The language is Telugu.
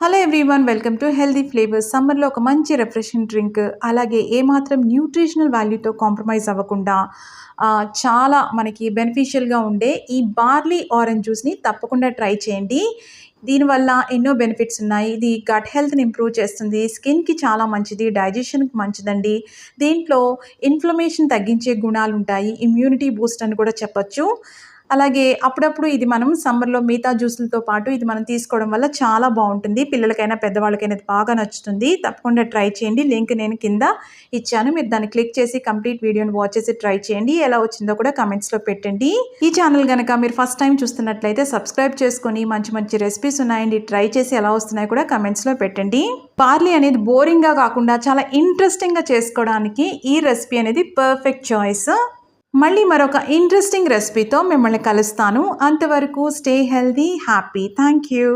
Hello everyone, welcome to healthy flavours. సమ్మర్లో ఒక మంచి రిఫ్రెషింగ్ డ్రింక్, అలాగే ఏమాత్రం న్యూట్రిషనల్ వాల్యూతో కాంప్రమైజ్ అవ్వకుండా చాలా మనకి బెనిఫిషియల్గా ఉండే ఈ బార్లీ ఆరెంజ్ జ్యూస్ని తప్పకుండా ట్రై చేయండి. దీనివల్ల ఎన్నో బెనిఫిట్స్ ఉన్నాయి. ఇది గట్ హెల్త్ని ఇంప్రూవ్ చేస్తుంది, స్కిన్కి చాలా మంచిది, డైజెషన్కి మంచిదండి. దీంట్లో ఇన్ఫ్లమేషన్ తగ్గించే గుణాలు ఉంటాయి, ఇమ్యూనిటీ బూస్ట్ అని కూడా చెప్పొచ్చు. అలాగే అప్పుడప్పుడు ఇది మనం సమ్మర్లో మిగతా జ్యూసులతో పాటు ఇది మనం తీసుకోవడం వల్ల చాలా బాగుంటుంది. పిల్లలకైనా పెద్దవాళ్ళకైనా ఇది బాగా నచ్చుతుంది. తప్పకుండా ట్రై చేయండి. లింక్ నేను కింద ఇచ్చాను, మీరు దాన్ని క్లిక్ చేసి కంప్లీట్ వీడియోని వాచ్ చేసి ట్రై చేయండి. ఎలా వచ్చిందో కూడా కమెంట్స్లో పెట్టండి. ఈ ఛానల్ కనుక మీరు ఫస్ట్ టైం చూస్తున్నట్లయితే సబ్స్క్రైబ్ చేసుకొని మంచి మంచి రెసిపీస్ ఉన్నాయండి, ట్రై చేసి ఎలా వస్తున్నాయో కూడా కమెంట్స్లో పెట్టండి. బార్లీ అనేది బోరింగ్గా కాకుండా చాలా ఇంట్రెస్టింగ్గా చేసుకోవడానికి ఈ రెసిపీ అనేది పర్ఫెక్ట్ చాయిస్. మళ్ళీ మరొక ఇంట్రెస్టింగ్ రెసిపీతో మిమ్మల్ని కలుస్తాను. అంతవరకు stay healthy, happy. Thank you.